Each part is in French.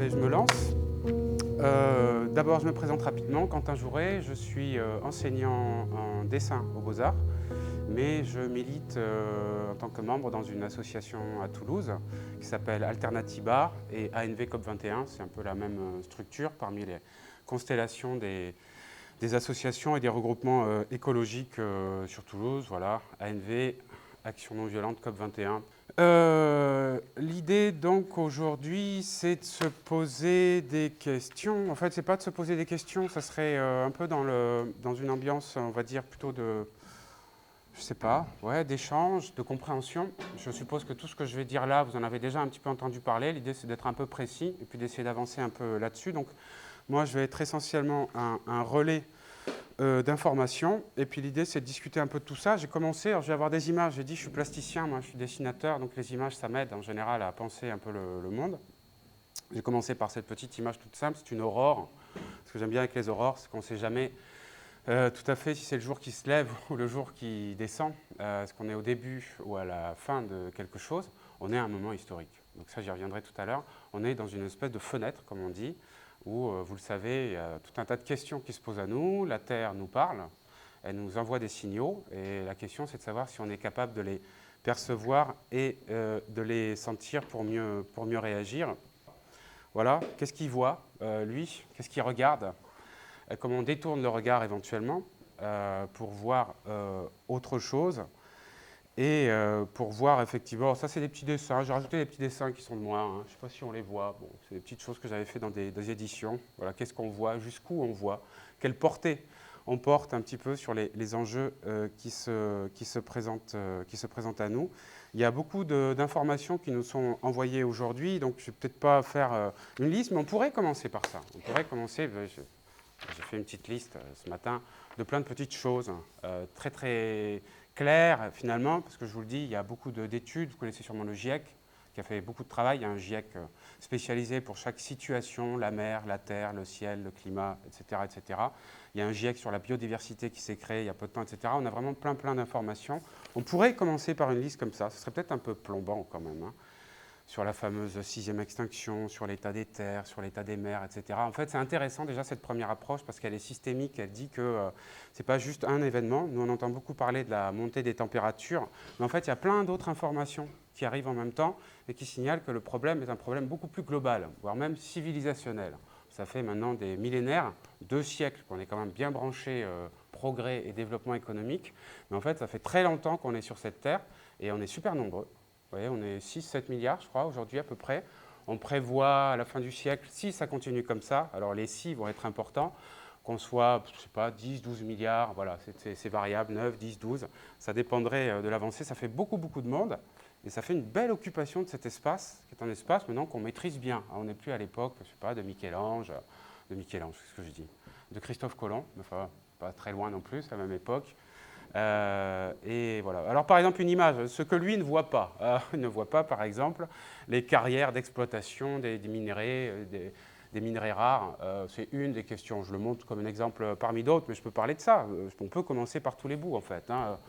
je me lance. D'abord, je me présente rapidement. Quentin Jouret, je suis enseignant en dessin aux Beaux-Arts, mais je milite en tant que membre dans une association à Toulouse qui s'appelle Alternatiba et ANV COP21. C'est un peu la même structure parmi les constellations des associations et des regroupements écologiques sur Toulouse. Voilà, ANV, Action non violente COP21. L'idée donc aujourd'hui, c'est de se poser des questions. En fait, c'est pas de se poser des questions, ça serait un peu dans une ambiance, on va dire, plutôt de, je sais pas, ouais, d'échange, de compréhension. Je suppose que tout ce que je vais dire là, vous en avez déjà un petit peu entendu parler. L'idée, c'est d'être un peu précis et puis d'essayer d'avancer un peu là-dessus. Donc, moi, je vais être essentiellement un relais d'informations. Et puis l'idée, c'est de discuter un peu de tout ça. J'ai commencé, alors je vais avoir des images. J'ai dit, je suis plasticien, moi, je suis dessinateur. Donc les images, ça m'aide en général à penser un peu le monde. J'ai commencé par cette petite image toute simple. C'est une aurore. Ce que j'aime bien avec les aurores, c'est qu'on ne sait jamais tout à fait si c'est le jour qui se lève ou le jour qui descend. Est-ce qu'on est au début ou à la fin de quelque chose? On est à un moment historique. Donc ça, j'y reviendrai tout à l'heure. On est dans une espèce de fenêtre, comme on dit, où, vous le savez, il y a tout un tas de questions qui se posent à nous. La Terre nous parle, elle nous envoie des signaux, et la question, c'est de savoir si on est capable de les percevoir et de les sentir pour mieux réagir. Voilà, qu'est-ce qu'il voit, lui? Qu'est-ce qu'il regarde? Comment on détourne le regard éventuellement pour voir autre chose et pour voir effectivement, ça c'est des petits dessins, j'ai rajouté des petits dessins qui sont de moi, hein. Je ne sais pas si on les voit, bon, c'est des petites choses que j'avais fait dans des éditions. Voilà, qu'est-ce qu'on voit, jusqu'où on voit, quelle portée on porte un petit peu sur les enjeux qui se présentent à nous. Il y a beaucoup d'informations qui nous sont envoyées aujourd'hui, donc je ne vais peut-être pas faire une liste, mais on pourrait commencer par ça. On pourrait commencer, j'ai fait une petite liste ce matin de plein de petites choses très très claires finalement, parce que je vous le dis, il y a beaucoup d'études. Vous connaissez sûrement le GIEC qui a fait beaucoup de travail. Il y a un GIEC spécialisé pour chaque situation, la mer, la terre, le ciel, le climat, etc., etc. Il y a un GIEC sur la biodiversité qui s'est créé il y a peu de temps, etc. On a vraiment plein d'informations. On pourrait commencer par une liste comme ça. Ce serait peut-être un peu plombant quand même, hein, sur la fameuse 6e extinction, sur l'état des terres, sur l'état des mers, etc. En fait, c'est intéressant déjà cette première approche parce qu'elle est systémique. Elle dit que ce n'est pas juste un événement. Nous, on entend beaucoup parler de la montée des températures, mais en fait, il y a plein d'autres informations qui arrivent en même temps et qui signalent que le problème est un problème beaucoup plus global, voire même civilisationnel. Ça fait maintenant des millénaires, 2 siècles, qu'on est quand même bien branché progrès et développement économique. Mais en fait, ça fait très longtemps qu'on est sur cette terre et on est super nombreux. Vous voyez, on est 6-7 milliards, je crois, aujourd'hui à peu près. On prévoit à la fin du siècle, si ça continue comme ça, alors les si vont être importants, qu'on soit, je ne sais pas, 10, 12 milliards, voilà, c'est variable, 9, 10, 12. Ça dépendrait de l'avancée. Ça fait beaucoup de monde. Et ça fait une belle occupation de cet espace, qui est un espace maintenant qu'on maîtrise bien. On n'est plus à l'époque, je ne sais pas, de Michel-Ange, qu'est-ce que je dis? De Christophe Colomb, enfin, pas très loin non plus, à la même époque. Et voilà. Alors par exemple une image, ce que lui ne voit pas. Il ne voit pas par exemple les carrières d'exploitation des minerais, des minerais rares. C'est une des questions. Je le montre comme un exemple parmi d'autres, mais je peux parler de ça. On peut commencer par tous les bouts en fait, hein.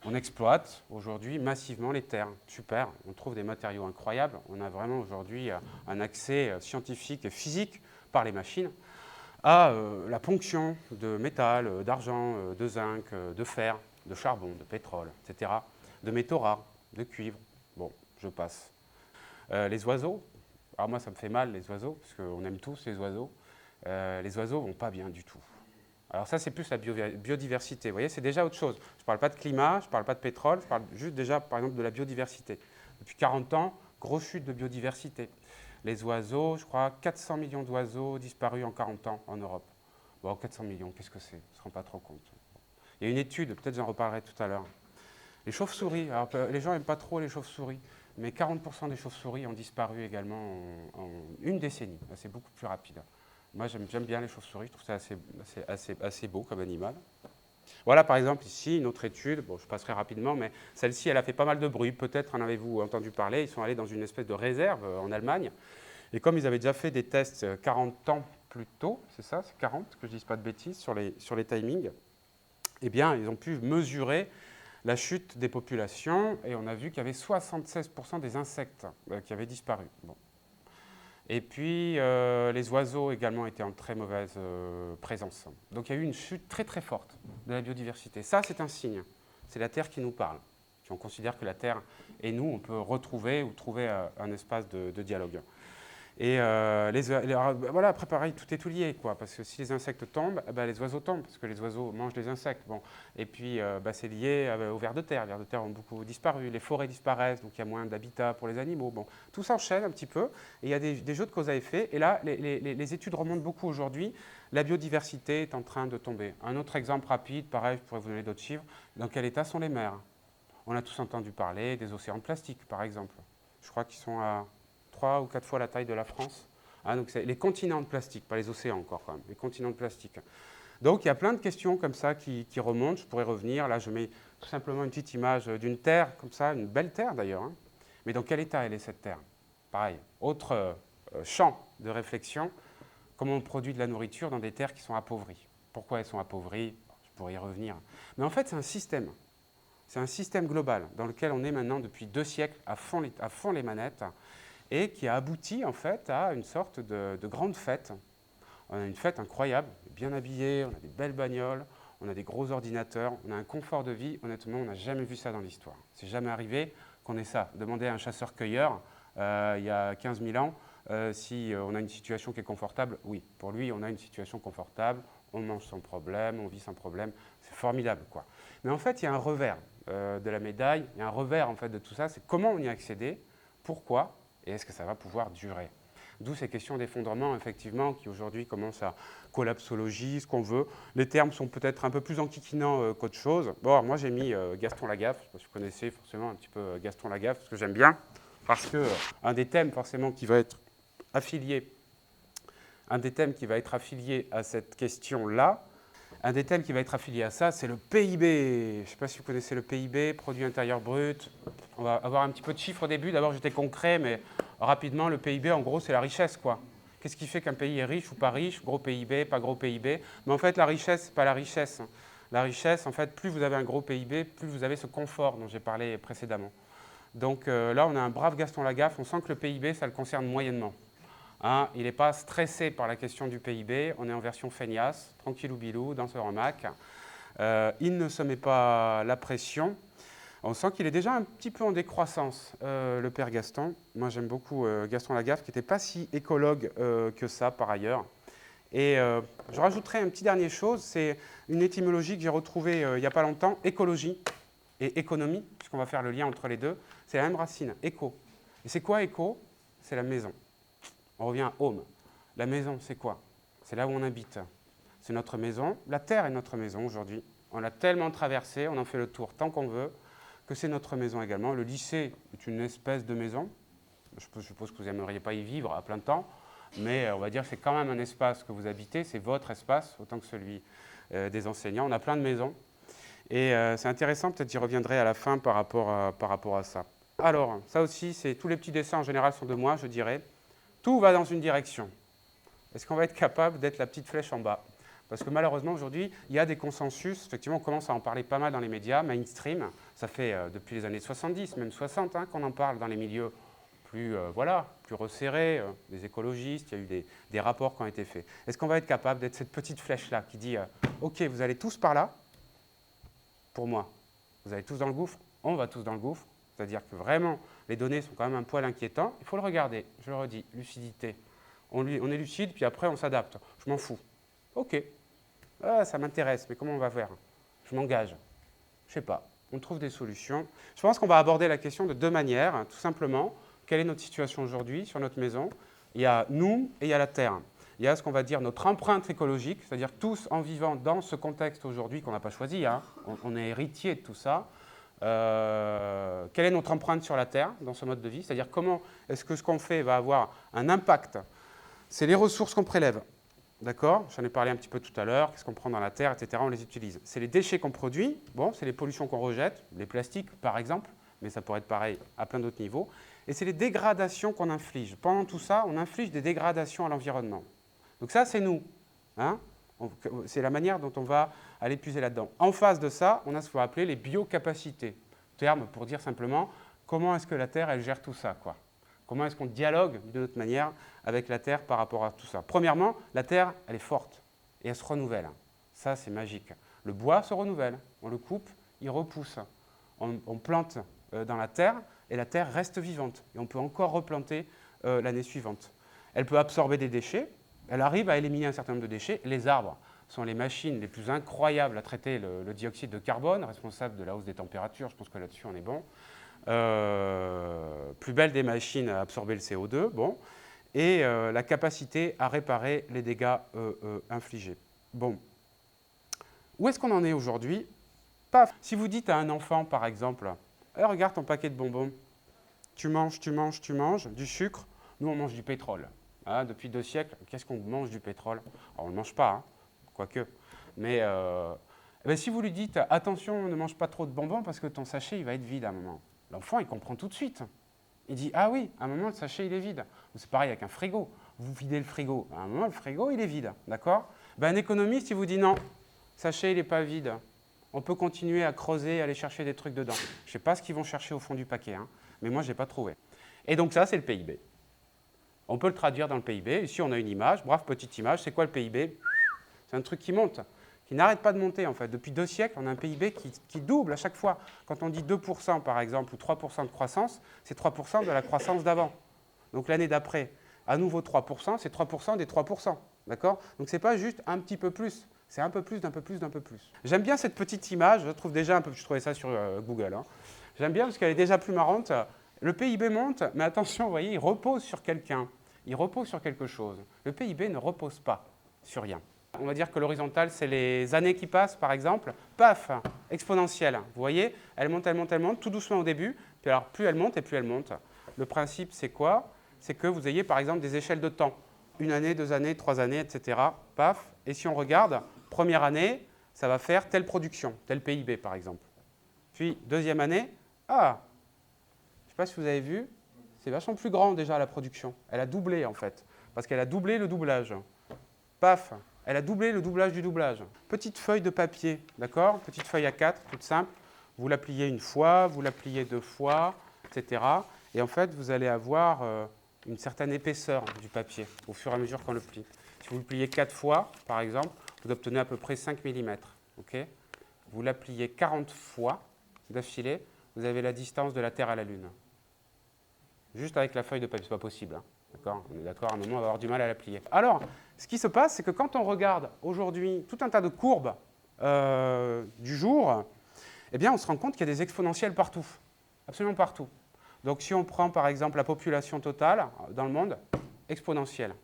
On exploite aujourd'hui massivement les terres. Super, on trouve des matériaux incroyables. On a vraiment aujourd'hui un accès scientifique et physique par les machines à la ponction de métal, d'argent, de zinc, de fer, de charbon, de pétrole, etc., de métaux rares, de cuivre. Bon, je passe. Les oiseaux, alors moi ça me fait mal les oiseaux, parce qu'on aime tous les oiseaux. Les oiseaux vont pas bien du tout. Alors ça c'est plus la biodiversité, vous voyez, c'est déjà autre chose. Je ne parle pas de climat, je ne parle pas de pétrole, je parle juste déjà par exemple de la biodiversité. Depuis 40 ans, grosse chute de biodiversité. Les oiseaux, je crois, 400 millions d'oiseaux disparus en 40 ans en Europe. Bon, 400 millions, qu'est-ce que c'est? On ne se rend pas trop compte. Il y a une étude, peut-être j'en reparlerai tout à l'heure. Les chauves-souris, alors les gens n'aiment pas trop les chauves-souris, mais 40% des chauves-souris ont disparu également en une décennie. C'est beaucoup plus rapide. Moi, j'aime bien les chauves-souris, je trouve ça assez beau comme animal. Voilà, par exemple, ici, une autre étude, bon, je passerai rapidement, mais celle-ci, elle a fait pas mal de bruit. Peut-être en avez-vous entendu parler. Ils sont allés dans une espèce de réserve en Allemagne. Et comme ils avaient déjà fait des tests 40 ans plus tôt, c'est ça, c'est 40, que je ne dise pas de bêtises, sur les timings, eh bien, ils ont pu mesurer la chute des populations et on a vu qu'il y avait 76% des insectes qui avaient disparu. Bon. Et puis, les oiseaux également étaient en très mauvaise présence. Donc, il y a eu une chute très très forte de la biodiversité. Ça, c'est un signe. C'est la Terre qui nous parle. Si on considère que la Terre et nous, on peut retrouver ou trouver un espace de dialogue. Et voilà, après pareil, tout est tout lié, quoi, parce que si les insectes tombent, les oiseaux tombent, parce que les oiseaux mangent les insectes. Bon. Et puis, c'est lié aux vers de terre. Les vers de terre ont beaucoup disparu, les forêts disparaissent, donc il y a moins d'habitat pour les animaux. Bon. Tout s'enchaîne un petit peu, et il y a des jeux de cause à effet. Et là, les études remontent beaucoup aujourd'hui. La biodiversité est en train de tomber. Un autre exemple rapide, pareil, je pourrais vous donner d'autres chiffres. Dans quel état sont les mers? On a tous entendu parler des océans de plastique, par exemple. Je crois qu'ils sont à 3 ou 4 fois la taille de la France. Donc c'est les continents de plastique, pas les océans encore quand même, les continents de plastique. Donc il y a plein de questions comme ça qui remontent, je pourrais revenir. Là je mets tout simplement une petite image d'une terre comme ça, une belle terre d'ailleurs. Hein. Mais dans quel état elle est cette terre? Pareil, autre champ de réflexion, comment on produit de la nourriture dans des terres qui sont appauvries. Pourquoi elles sont appauvries? Je pourrais y revenir. Mais en fait c'est un système. C'est un système global dans lequel on est maintenant depuis 2 siècles à fond les manettes, et qui a abouti en fait à une sorte de grande fête. On a une fête incroyable, bien habillée, on a des belles bagnoles, on a des gros ordinateurs, on a un confort de vie. Honnêtement, on n'a jamais vu ça dans l'histoire. C'est jamais arrivé qu'on ait ça. Demandez à un chasseur-cueilleur il y a 15 000 ans si on a une situation qui est confortable. Oui, pour lui, on a une situation confortable, on mange sans problème, on vit sans problème. C'est formidable, quoi. Mais en fait, il y a un revers de la médaille, il y a un revers en fait de tout ça. C'est comment on y a accédé, pourquoi, et est-ce que ça va pouvoir durer? D'où ces questions d'effondrement, effectivement, qui aujourd'hui commencent à collapsologie, ce qu'on veut. Les termes sont peut-être un peu plus enquiquinants qu'autre chose. Bon, alors moi j'ai mis Gaston Lagaffe, je ne sais pas si vous connaissez forcément un petit peu Gaston Lagaffe, parce que j'aime bien, parce que un des thèmes forcément qui va être affilié, à cette question-là, un des thèmes qui va être affilié à ça, c'est le PIB. Je ne sais pas si vous connaissez le PIB, produit intérieur brut. On va avoir un petit peu de chiffres au début. D'abord, j'étais concret, mais rapidement, le PIB, en gros, c'est la richesse, quoi. Qu'est-ce qui fait qu'un pays est riche ou pas riche? Gros PIB, pas gros PIB. Mais en fait, la richesse, ce n'est pas la richesse. La richesse, en fait, plus vous avez un gros PIB, plus vous avez ce confort dont j'ai parlé précédemment. Donc là, on a un brave Gaston Lagaffe. On sent que le PIB, ça le concerne moyennement. Hein, il n'est pas stressé par la question du PIB, on est en version feignasse, tranquillou bilou, danseur en Mac. Il ne se met pas la pression. On sent qu'il est déjà un petit peu en décroissance, le père Gaston. Moi, j'aime beaucoup Gaston Lagaffe, qui n'était pas si écologue que ça, par ailleurs. Et je rajouterai une petite dernière chose, c'est une étymologie que j'ai retrouvée il n'y a pas longtemps, écologie et économie, puisqu'on va faire le lien entre les deux. C'est la même racine, éco. Et c'est quoi éco? C'est la maison. On revient à home. La maison, c'est quoi? C'est là où on habite. C'est notre maison. La terre est notre maison aujourd'hui. On l'a tellement traversée, on en fait le tour tant qu'on veut, que c'est notre maison également. Le lycée est une espèce de maison. Je suppose que vous n'aimeriez pas y vivre à plein temps, mais on va dire que c'est quand même un espace que vous habitez. C'est votre espace, autant que celui des enseignants. On a plein de maisons. Et c'est intéressant, peut-être j'y reviendrai à la fin par rapport à ça. Alors, ça aussi, tous les petits dessins en général sont de moi, je dirais. Tout va dans une direction. Est-ce qu'on va être capable d'être la petite flèche en bas? Parce que malheureusement, aujourd'hui, il y a des consensus. Effectivement, on commence à en parler pas mal dans les médias, mainstream. Ça fait depuis les années 70, même 60, hein, qu'on en parle dans les milieux plus resserrés, des écologistes. Il y a eu des rapports qui ont été faits. Est-ce qu'on va être capable d'être cette petite flèche-là qui dit OK, vous allez tous par là, pour moi. Vous allez tous dans le gouffre, on va tous dans le gouffre. C'est-à-dire que vraiment, les données sont quand même un poil inquiétantes. Il faut le regarder, je le redis, lucidité. On est lucide, puis après on s'adapte. Je m'en fous. OK, ça m'intéresse, mais comment on va faire? Je m'engage. Je ne sais pas, on trouve des solutions. Je pense qu'on va aborder la question de 2 manières, tout simplement. Quelle est notre situation aujourd'hui sur notre maison? Il y a nous et il y a la Terre. Il y a ce qu'on va dire notre empreinte écologique, c'est-à-dire tous en vivant dans ce contexte aujourd'hui qu'on n'a pas choisi, hein. On est héritier de tout ça. Quelle est notre empreinte sur la Terre dans ce mode de vie? C'est-à-dire comment est-ce que ce qu'on fait va avoir un impact? C'est les ressources qu'on prélève, d'accord? J'en ai parlé un petit peu tout à l'heure, qu'est-ce qu'on prend dans la Terre, etc., on les utilise. C'est les déchets qu'on produit, bon, c'est les pollutions qu'on rejette, les plastiques par exemple, mais ça pourrait être pareil à plein d'autres niveaux, et c'est les dégradations qu'on inflige. Pendant tout ça, on inflige des dégradations à l'environnement. Donc ça, c'est nous, hein? C'est la manière dont on va aller puiser là-dedans. En face de ça, on a ce qu'on va appeler les biocapacités. Terme pour dire simplement comment est-ce que la Terre, elle gère tout ça, quoi. Comment est-ce qu'on dialogue d'une autre manière avec la Terre par rapport à tout ça? Premièrement, la Terre, elle est forte et elle se renouvelle. Ça, c'est magique. Le bois se renouvelle. On le coupe, il repousse. On plante dans la Terre et la Terre reste vivante. Et on peut encore replanter l'année suivante. Elle peut absorber des déchets. Elle arrive à éliminer un certain nombre de déchets. Les arbres sont les machines les plus incroyables à traiter le dioxyde de carbone, responsable de la hausse des températures. Je pense que là-dessus, on est bon. Plus belle des machines à absorber le CO2, bon, et la capacité à réparer les dégâts infligés. Bon. Où est-ce qu'on en est aujourd'hui? Paf. Si vous dites à un enfant, par exemple, regarde ton paquet de bonbons, tu manges du sucre, nous on mange du pétrole. Hein, depuis 2 siècles, qu'est-ce qu'on mange du pétrole? Alors, on ne le mange pas, hein, quoique, mais si vous lui dites, attention, ne mange pas trop de bonbons parce que ton sachet il va être vide à un moment. L'enfant, il comprend tout de suite. Il dit, ah oui, à un moment, le sachet, il est vide. C'est pareil avec un frigo. Vous videz le frigo. À un moment, le frigo, il est vide. D'accord? Un économiste, il vous dit, non, le sachet, il n'est pas vide. On peut continuer à creuser, à aller chercher des trucs dedans. Je ne sais pas ce qu'ils vont chercher au fond du paquet, hein, mais moi, je n'ai pas trouvé. Et donc ça, c'est le PIB. On peut le traduire dans le PIB. Ici, on a une image. Bref, petite image. C'est quoi le PIB? C'est un truc qui monte, qui n'arrête pas de monter en fait. Depuis 2 siècles, on a un PIB qui double à chaque fois. Quand on dit 2% par exemple ou 3% de croissance, c'est 3% de la croissance d'avant. Donc l'année d'après, à nouveau 3%, c'est 3% des 3%. D'accord? Donc ce n'est pas juste un petit peu plus, c'est un peu plus, d'un peu plus, d'un peu plus. J'aime bien cette petite image, je trouve déjà un peu, je trouvais ça sur Google. Hein. J'aime bien parce qu'elle est déjà plus marrante. Le PIB monte, mais attention, vous voyez, il repose sur quelqu'un. Il repose sur quelque chose. Le PIB ne repose pas sur rien. On va dire que l'horizontale, c'est les années qui passent, par exemple. Paf, exponentielle. Vous voyez, elle monte, tout doucement au début. Puis alors, plus elle monte et plus elle monte. Le principe, c'est quoi? C'est que vous ayez, par exemple, des échelles de temps. 1 année, 2 années, 3 années, etc. Paf. Et si on regarde, première année, ça va faire telle production, tel PIB, par exemple. Puis, deuxième année, je ne sais pas si vous avez vu, c'est vachement plus grand déjà la production. Elle a doublé, en fait, parce qu'elle a doublé le doublage. Paf. Elle a doublé le doublage du doublage. Petite feuille de papier, d'accord? Petite feuille A4, toute simple. Vous la pliez 1 fois, vous la pliez 2 fois, etc. Et en fait, vous allez avoir une certaine épaisseur du papier au fur et à mesure qu'on le plie. Si vous le pliez 4 fois, par exemple, vous obtenez à peu près 5 mm. Okay? Vous la pliez 40 fois d'affilée, vous avez la distance de la Terre à la Lune. Juste avec la feuille de papier, ce n'est pas possible. Hein. D'accord? On est d'accord, à un moment, on va avoir du mal à la plier. Alors, ce qui se passe, c'est que quand on regarde aujourd'hui tout un tas de courbes du jour, eh bien, on se rend compte qu'il y a des exponentielles partout, absolument partout. Donc, si on prend par exemple la population totale dans le monde, exponentielle.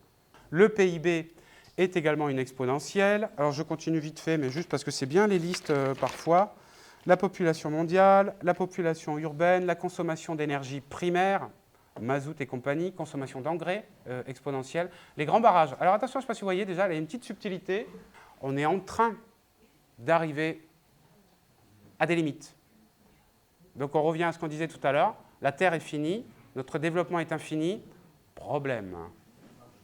Le PIB est également une exponentielle. Alors, je continue vite fait, mais juste parce que c'est bien les listes parfois. La population mondiale, la population urbaine, la consommation d'énergie primaire, mazout et compagnie, consommation d'engrais exponentielle, les grands barrages. Alors attention, je ne sais pas si vous voyez déjà, il y a une petite subtilité. On est en train d'arriver à des limites. Donc on revient à ce qu'on disait tout à l'heure, la Terre est finie, notre développement est infini, problème.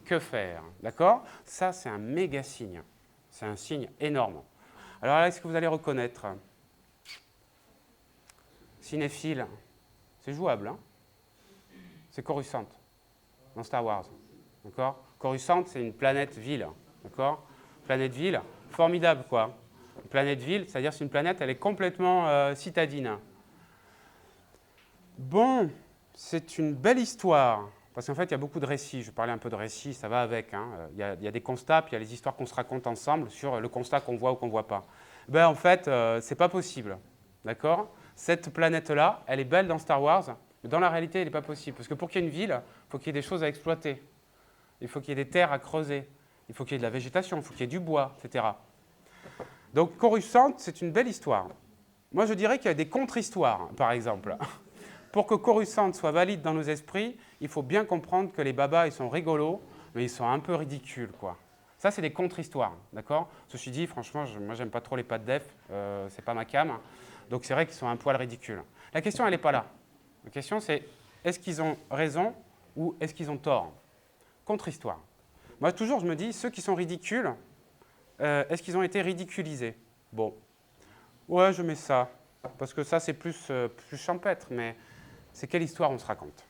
Que faire? D'accord? Ça, c'est un méga signe. C'est un signe énorme. Alors là, est-ce que vous allez reconnaître? Cinéphile, c'est jouable, hein? C'est Coruscant, dans Star Wars. D'accord? Coruscant, c'est une planète-ville. D'accord? Planète-ville, formidable, quoi. Une planète-ville, c'est-à-dire c'est une planète, elle est complètement citadine. Bon, c'est une belle histoire. Parce qu'en fait, il y a beaucoup de récits. Je parlais un peu de récits, ça va avec. Hein. Il y a des constats, puis il y a les histoires qu'on se raconte ensemble sur le constat qu'on voit ou qu'on ne voit pas. Ben, en fait, c'est pas possible. D'accord? Cette planète-là, elle est belle dans Star Wars, mais dans la réalité, elle n'est pas possible. Parce que pour qu'il y ait une ville, il faut qu'il y ait des choses à exploiter. Il faut qu'il y ait des terres à creuser. Il faut qu'il y ait de la végétation, il faut qu'il y ait du bois, etc. Donc, Coruscant, c'est une belle histoire. Moi, je dirais qu'il y a des contre-histoires, par exemple. Pour que Coruscant soit valide dans nos esprits, il faut bien comprendre que les babas, ils sont rigolos, mais ils sont un peu ridicules, quoi. Ça, c'est des contre-histoires, d'accord? Ceci dit, franchement, moi, j'aime pas trop les pattes def, c'est pas ma came. Donc, c'est vrai qu'ils sont un poil ridicules. La question, elle n'est pas là. La question, c'est est-ce qu'ils ont raison ou est-ce qu'ils ont tort? Contre-histoire. Moi, toujours, je me dis, ceux qui sont ridicules, est-ce qu'ils ont été ridiculisés? Bon, ouais, je mets ça, parce que ça, c'est plus champêtre, mais c'est quelle histoire on se raconte?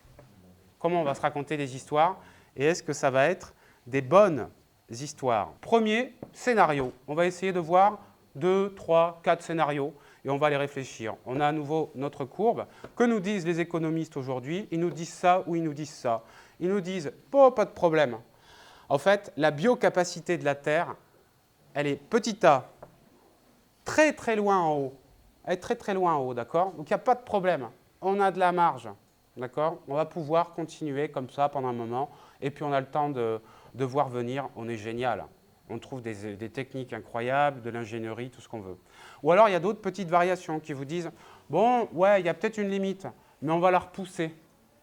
comment on va se raconter des histoires et est-ce que ça va être des bonnes histoires. Premier scénario, on va essayer de voir 2, 3, 4 scénarios et on va les réfléchir. On a à nouveau notre courbe. Que nous disent les économistes aujourd'hui? Ils nous disent ça ou ils nous disent ça. Ils nous disent, oh, pas de problème. En fait, la biocapacité de la Terre, elle est petit a, très très loin en haut. Elle est très très loin en haut, d'accord? Donc il n'y a pas de problème. On a de la marge, d'accord? On va pouvoir continuer comme ça pendant un moment. Et puis on a le temps de voir venir. On est génial. On trouve des techniques incroyables, de l'ingénierie, tout ce qu'on veut. Ou alors il y a d'autres petites variations qui vous disent, bon, ouais, il y a peut-être une limite, mais on va la repousser.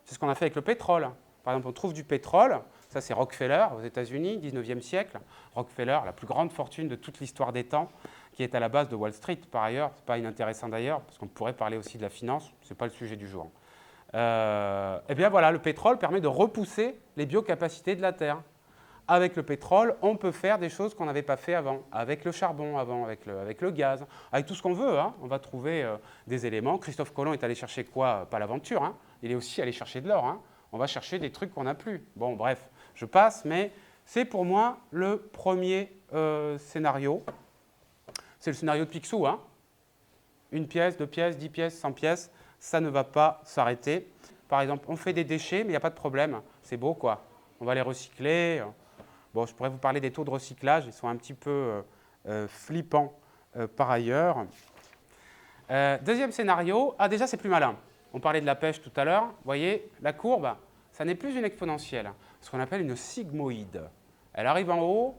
C'est ce qu'on a fait avec le pétrole. Par exemple, on trouve du pétrole. Ça, c'est Rockefeller aux États-Unis, 19e siècle. Rockefeller, la plus grande fortune de toute l'histoire des temps, qui est à la base de Wall Street, par ailleurs. Ce n'est pas inintéressant d'ailleurs, parce qu'on pourrait parler aussi de la finance. Ce n'est pas le sujet du jour. Eh bien voilà, le pétrole permet de repousser les biocapacités de la Terre. Avec le pétrole, on peut faire des choses qu'on n'avait pas fait avant. Avec le charbon avant, avec le gaz, avec tout ce qu'on veut. Hein. On va trouver des éléments. Christophe Colomb est allé chercher quoi? Pas l'aventure. Hein. Il est aussi allé chercher de l'or. Hein. On va chercher des trucs qu'on n'a plus. Bon, bref, je passe, mais c'est pour moi le premier scénario. C'est le scénario de Picsou. Hein. 1 pièce, 2 pièces, 10 pièces, 100 pièces, ça ne va pas s'arrêter. Par exemple, on fait des déchets, mais il n'y a pas de problème. C'est beau, quoi. On va les recycler. Bon, je pourrais vous parler des taux de recyclage. Ils sont un petit peu flippants par ailleurs. Deuxième scénario. Ah, déjà, c'est plus malin. On parlait de la pêche tout à l'heure. Vous voyez, la courbe, ça n'est plus une exponentielle. Ce qu'on appelle une sigmoïde. Elle arrive en haut,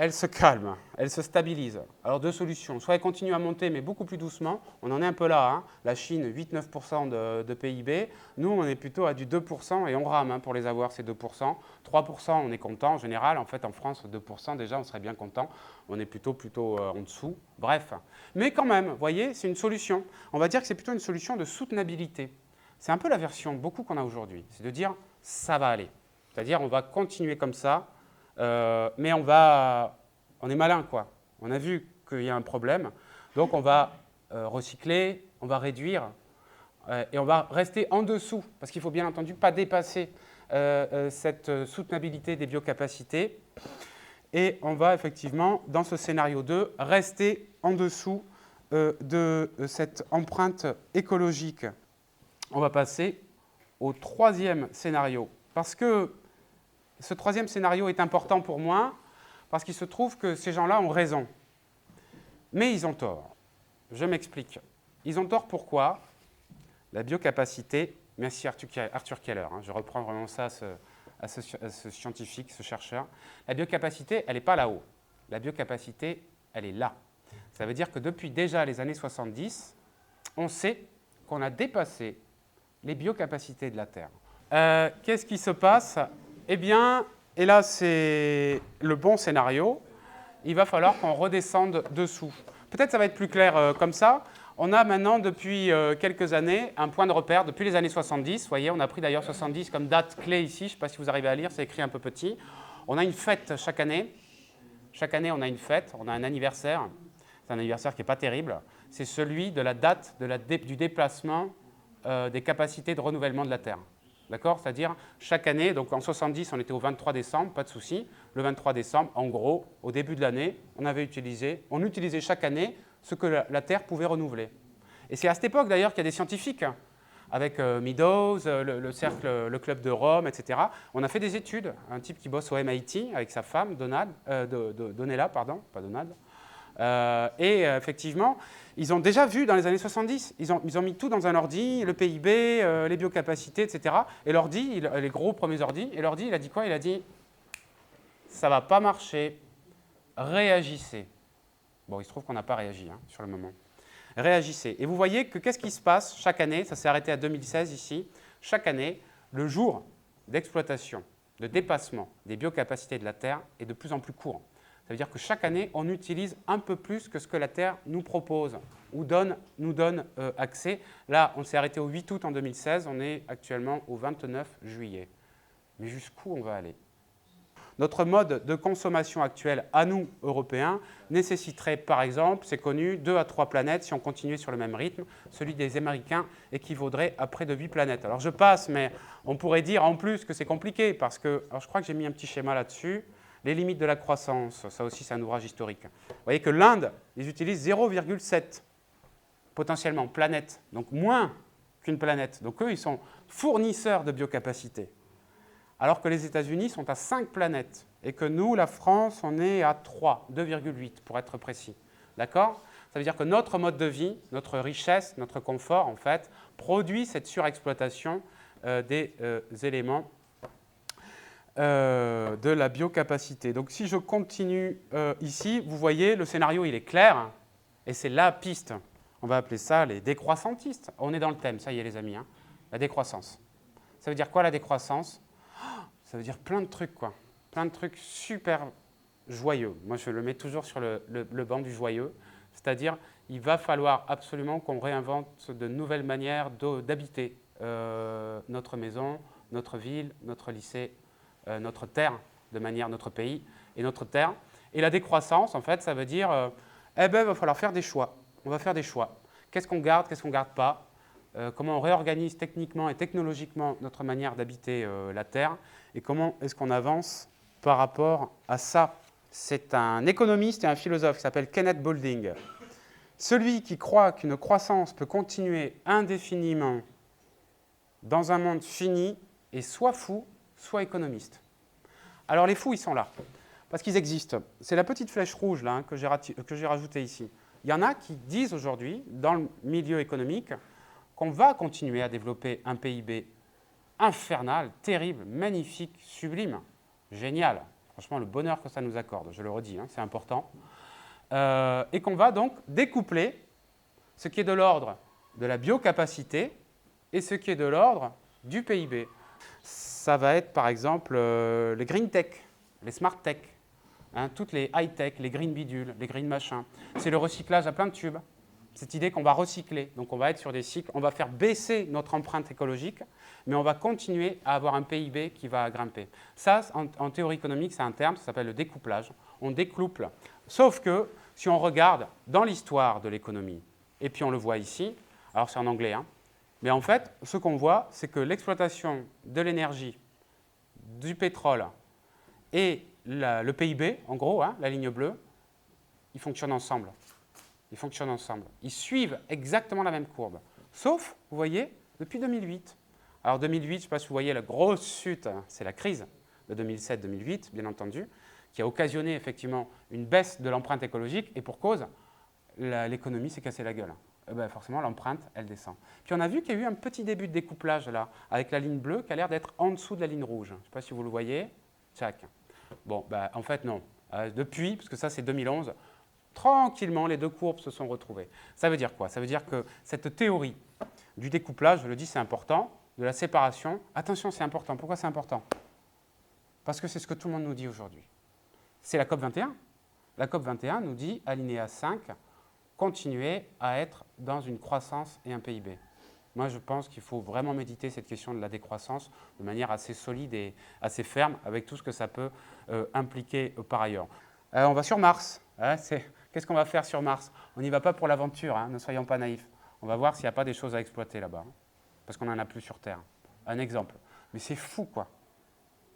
elle se calme, elle se stabilise. Alors, deux solutions. Soit elle continue à monter, mais beaucoup plus doucement. On en est un peu là. Hein. La Chine, 8-9% de PIB. Nous, on est plutôt à du 2% et on rame hein, pour les avoir, ces 2%. 3%, on est content en général. En fait, en France, 2%, déjà, on serait bien content. On est plutôt en dessous. Bref. Mais quand même, vous voyez, c'est une solution. On va dire que c'est plutôt une solution de soutenabilité. C'est un peu la version beaucoup qu'on a aujourd'hui. C'est de dire, ça va aller. C'est-à-dire, on va continuer comme ça. Mais on est malin, quoi. On a vu qu'il y a un problème. Donc, on va recycler, on va réduire et on va rester en dessous. Parce qu'il ne faut bien entendu pas dépasser cette soutenabilité des biocapacités. Et on va effectivement, dans ce scénario 2, rester en dessous de cette empreinte écologique. On va passer au troisième scénario. Parce que ce troisième scénario est important pour moi parce qu'il se trouve que ces gens-là ont raison. Mais ils ont tort. Je m'explique. Ils ont tort pourquoi? La biocapacité, merci Arthur Keller, hein, je reprends vraiment ça à ce scientifique, ce chercheur. La biocapacité, elle n'est pas là-haut. La biocapacité, elle est là. Ça veut dire que depuis déjà les années 70, on sait qu'on a dépassé les biocapacités de la Terre. Qu'est-ce qui se passe? Eh bien, et là c'est le bon scénario, il va falloir qu'on redescende dessous. Peut-être ça va être plus clair comme ça. On a maintenant depuis quelques années un point de repère, depuis les années 70. Vous voyez, on a pris d'ailleurs 70 comme date clé ici. Je ne sais pas si vous arrivez à lire, c'est écrit un peu petit. On a une fête chaque année. Chaque année, on a une fête, on a un anniversaire. C'est un anniversaire qui n'est pas terrible. C'est celui de la date du déplacement des capacités de renouvellement de la Terre. D'accord? C'est-à-dire, chaque année, donc en 70, on était au 23 décembre, pas de souci. Le 23 décembre, en gros, au début de l'année, on utilisait chaque année ce que la Terre pouvait renouveler. Et c'est à cette époque, d'ailleurs, qu'il y a des scientifiques, avec Meadows, le club de Rome, etc. On a fait des études. Un type qui bosse au MIT avec sa femme, Donella, pardon, pas Donald. Et effectivement, ils ont déjà vu dans les années 70, ils ont mis tout dans un ordi, le PIB, les biocapacités, etc. Et l'ordi, les gros premiers ordi, et l'ordi, il a dit quoi? Il a dit, ça ne va pas marcher, réagissez. Bon, il se trouve qu'on n'a pas réagi hein, sur le moment. Réagissez. Et vous voyez que qu'est-ce qui se passe chaque année? Ça s'est arrêté à 2016 ici. Chaque année, le jour d'exploitation, de dépassement des biocapacités de la Terre est de plus en plus court. Ça veut dire que chaque année, on utilise un peu plus que ce que la Terre nous propose ou nous donne accès. Là, on s'est arrêté au 8 août en 2016, on est actuellement au 29 juillet. Mais jusqu'où on va aller? Notre mode de consommation actuel, à nous, Européens, nécessiterait, par exemple, c'est connu, 2 à 3 planètes si on continuait sur le même rythme. Celui des Américains équivaudrait à près de 8 planètes. Alors je passe, mais on pourrait dire en plus que c'est compliqué, parce que, alors je crois que j'ai mis un petit schéma là-dessus, les limites de la croissance, ça aussi c'est un ouvrage historique. Vous voyez que l'Inde, ils utilisent 0,7 potentiellement planètes, donc moins qu'une planète. Donc eux, ils sont fournisseurs de biocapacité. Alors que les États-Unis sont à 5 planètes et que nous, la France, on est à 3, 2,8 pour être précis. D'accord ? Ça veut dire que notre mode de vie, notre richesse, notre confort, en fait, produit cette surexploitation des éléments de la biocapacité. Donc si je continue ici, vous voyez, le scénario, il est clair et c'est la piste. On va appeler ça les décroissantistes. On est dans le thème, ça y est les amis, hein, la décroissance. Ça veut dire quoi la décroissance ? Ça veut dire plein de trucs, quoi. Plein de trucs super joyeux. Moi, je le mets toujours sur le banc du joyeux. C'est-à-dire, il va falloir absolument qu'on réinvente de nouvelles manières d'habiter notre maison, notre ville, notre lycée, notre terre, de manière notre pays et notre terre. Et la décroissance, en fait, ça veut dire, il va falloir faire des choix. On va faire des choix. Qu'est-ce qu'on garde, qu'est-ce qu'on ne garde pas ? Comment on réorganise techniquement et technologiquement notre manière d'habiter la Terre et comment est-ce qu'on avance par rapport à ça. C'est un économiste et un philosophe qui s'appelle Kenneth Boulding. Celui qui croit qu'une croissance peut continuer indéfiniment dans un monde fini est soit fou, soit économiste. Alors les fous, ils sont là, parce qu'ils existent. C'est la petite flèche rouge là, hein, que j'ai rajoutée ici. Il y en a qui disent aujourd'hui, dans le milieu économique, qu'on va continuer à développer un PIB infernal, terrible, magnifique, sublime, génial. Franchement, le bonheur que ça nous accorde, je le redis, hein, c'est important. Et qu'on va donc découpler ce qui est de l'ordre de la biocapacité et ce qui est de l'ordre du PIB. Ça va être par exemple les green tech, les smart tech, hein, toutes les high tech, les green bidules, les green machins. C'est le recyclage à plein de tubes. Cette idée qu'on va recycler, donc on va être sur des cycles, on va faire baisser notre empreinte écologique, mais on va continuer à avoir un PIB qui va grimper. Ça, en théorie économique, c'est un terme, ça s'appelle le découplage. On découple. Sauf que, si on regarde dans l'histoire de l'économie, et puis on le voit ici, alors c'est en anglais, hein, mais en fait, ce qu'on voit, c'est que l'exploitation de l'énergie, du pétrole et le PIB, en gros, hein, la ligne bleue, ils fonctionnent ensemble. Ils fonctionnent ensemble. Ils suivent exactement la même courbe. Sauf, vous voyez, depuis 2008. Alors 2008, je ne sais pas si vous voyez la grosse chute, c'est la crise de 2007-2008, bien entendu, qui a occasionné effectivement une baisse de l'empreinte écologique, et pour cause, l'économie s'est cassée la gueule. Forcément, l'empreinte, elle descend. Puis on a vu qu'il y a eu un petit début de découplage là, avec la ligne bleue qui a l'air d'être en dessous de la ligne rouge. Je ne sais pas si vous le voyez. Tchac. Bon, en fait, non. Depuis, parce que ça, c'est 2011, tranquillement, les deux courbes se sont retrouvées. Ça veut dire quoi? Ça veut dire que cette théorie du découplage, je le dis, c'est important, de la séparation. Attention, c'est important. Pourquoi c'est important? Parce que c'est ce que tout le monde nous dit aujourd'hui. C'est la COP21. La COP21 nous dit, alinéa 5, continuer à être dans une croissance et un PIB. Moi, je pense qu'il faut vraiment méditer cette question de la décroissance de manière assez solide et assez ferme, avec tout ce que ça peut impliquer par ailleurs. On va sur Mars. Qu'est-ce qu'on va faire sur Mars? On n'y va pas pour l'aventure, hein, ne soyons pas naïfs. On va voir s'il n'y a pas des choses à exploiter là-bas, hein, parce qu'on n'en a plus sur Terre. Un exemple. Mais c'est fou, quoi.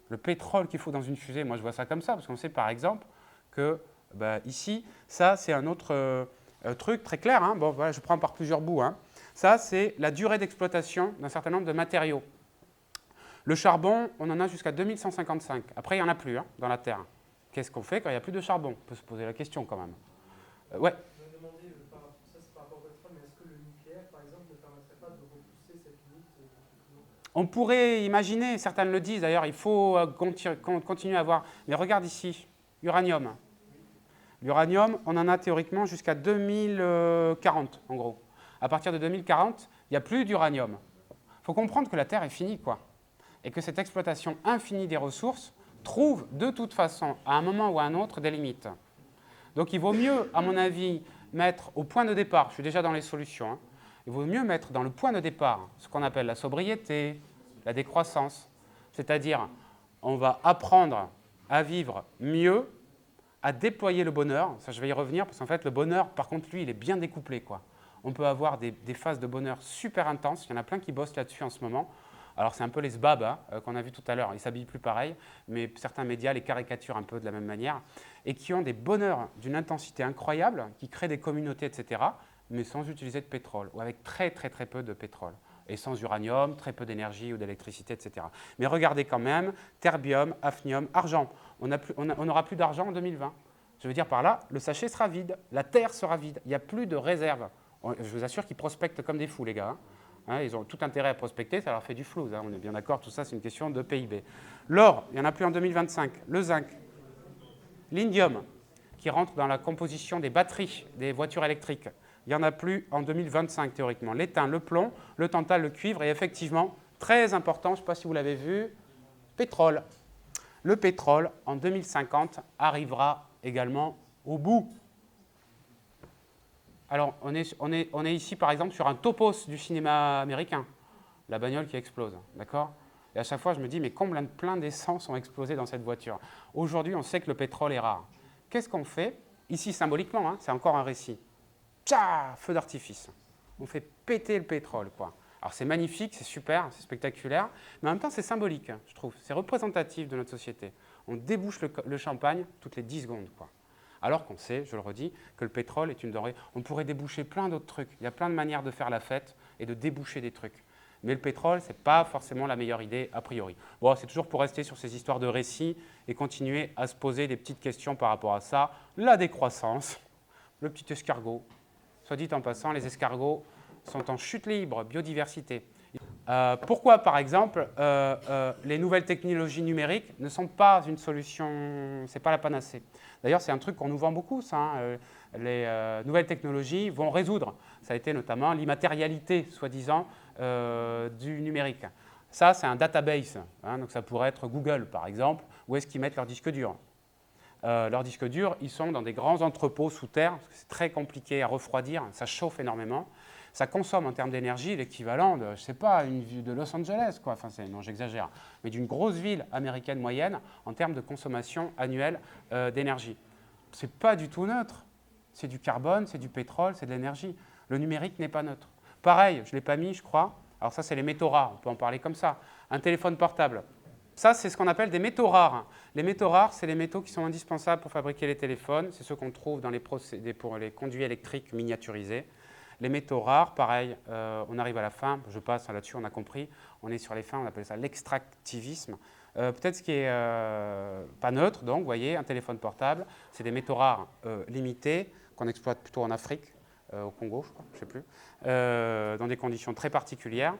Le pétrole qu'il faut dans une fusée, moi je vois ça comme ça, parce qu'on sait par exemple que ici, ça c'est un autre truc très clair. Hein. Bon, voilà, je prends par plusieurs bouts. Hein. Ça, c'est la durée d'exploitation d'un certain nombre de matériaux. Le charbon, on en a jusqu'à 2155. Après, il n'y en a plus hein, dans la Terre. Qu'est-ce qu'on fait quand il n'y a plus de charbon? On peut se poser la question quand même. Ouais. Je me demandais, ça c'est par rapport au pétrole, mais est-ce que le nucléaire, par exemple, ne permettrait pas de repousser cette limite On pourrait imaginer, certains le disent d'ailleurs, il faut continuer à avoir. Mais regarde ici, uranium. L'uranium, on en a théoriquement jusqu'à 2040, en gros. À partir de 2040, il n'y a plus d'uranium. Il faut comprendre que la Terre est finie, quoi. Et que cette exploitation infinie des ressources trouve de toute façon, à un moment ou à un autre, des limites. Donc il vaut mieux, à mon avis, mettre au point de départ, je suis déjà dans les solutions, hein, il vaut mieux mettre dans le point de départ ce qu'on appelle la sobriété, la décroissance. C'est-à-dire, on va apprendre à vivre mieux, à déployer le bonheur. Ça, je vais y revenir, parce qu'en fait, le bonheur, par contre, lui, il est bien découplé, quoi. On peut avoir des phases de bonheur super intenses. Il y en a plein qui bossent là-dessus en ce moment. Alors, c'est un peu les sbabs qu'on a vu tout à l'heure. Ils ne s'habillent plus pareil, mais certains médias les caricaturent un peu de la même manière, et qui ont des bonheurs d'une intensité incroyable, qui créent des communautés, etc., mais sans utiliser de pétrole, ou avec très, très, très peu de pétrole. Et sans uranium, très peu d'énergie ou d'électricité, etc. Mais regardez quand même, terbium, hafnium, argent. On n'aura plus d'argent en 2020. Je veux dire par là, le sachet sera vide, la terre sera vide, il n'y a plus de réserve. Je vous assure qu'ils prospectent comme des fous, les gars. Ils ont tout intérêt à prospecter, ça leur fait du flou. On est bien d'accord, tout ça, c'est une question de PIB. L'or, il n'y en a plus en 2025. Le zinc, l'indium, qui rentre dans la composition des batteries des voitures électriques. Il n'y en a plus en 2025, théoriquement. L'étain, le plomb, le tantal, le cuivre, et effectivement, très important, je ne sais pas si vous l'avez vu, pétrole. Le pétrole, en 2050, arrivera également au bout. Alors, on est ici, par exemple, sur un topos du cinéma américain, la bagnole qui explose, d'accord? Et à chaque fois, je me dis, mais combien plein d'essence ont explosé dans cette voiture? Aujourd'hui, on sait que le pétrole est rare. Qu'est-ce qu'on fait? Ici, symboliquement, hein, c'est encore un récit. Tcha, feu d'artifice. On fait péter le pétrole, quoi. Alors, c'est magnifique, c'est super, c'est spectaculaire, mais en même temps, c'est symbolique, je trouve. C'est représentatif de notre société. On débouche le champagne toutes les 10 secondes, quoi. Alors qu'on sait, je le redis, que le pétrole est une denrée. On pourrait déboucher plein d'autres trucs. Il y a plein de manières de faire la fête et de déboucher des trucs. Mais le pétrole, ce n'est pas forcément la meilleure idée a priori. Bon, c'est toujours pour rester sur ces histoires de récits et continuer à se poser des petites questions par rapport à ça. La décroissance, le petit escargot. Soit dit en passant, les escargots sont en chute libre, biodiversité. Pourquoi, par exemple, les nouvelles technologies numériques ne sont pas une solution, ce n'est pas la panacée. D'ailleurs, c'est un truc qu'on nous vend beaucoup, ça. Hein. Les nouvelles technologies vont résoudre. Ça a été notamment l'immatérialité, soi-disant, du numérique. Ça, c'est un database. Hein, donc ça pourrait être Google, par exemple. Où est-ce qu'ils mettent leurs disques durs? Leurs disques durs, ils sont dans des grands entrepôts sous terre, parce que c'est très compliqué à refroidir, ça chauffe énormément. Ça consomme en termes d'énergie l'équivalent de, je ne sais pas, une ville de Los Angeles, quoi. Enfin, non, j'exagère, mais d'une grosse ville américaine moyenne en termes de consommation annuelle d'énergie. Ce n'est pas du tout neutre. C'est du carbone, c'est du pétrole, c'est de l'énergie. Le numérique n'est pas neutre. Pareil, je ne l'ai pas mis, je crois. Alors ça, c'est les métaux rares, on peut en parler comme ça. Un téléphone portable. Ça, c'est ce qu'on appelle des métaux rares. Les métaux rares, c'est les métaux qui sont indispensables pour fabriquer les téléphones. C'est ceux qu'on trouve dans les procédés pour les conduits électriques miniaturisés. Les métaux rares, pareil, on arrive à la fin, je passe là-dessus, on a compris, on est sur les fins, on appelle ça l'extractivisme. Peut-être ce qui est pas neutre, donc, vous voyez, un téléphone portable, c'est des métaux rares limités, qu'on exploite plutôt en Afrique, au Congo, je crois, je ne sais plus, dans des conditions très particulières,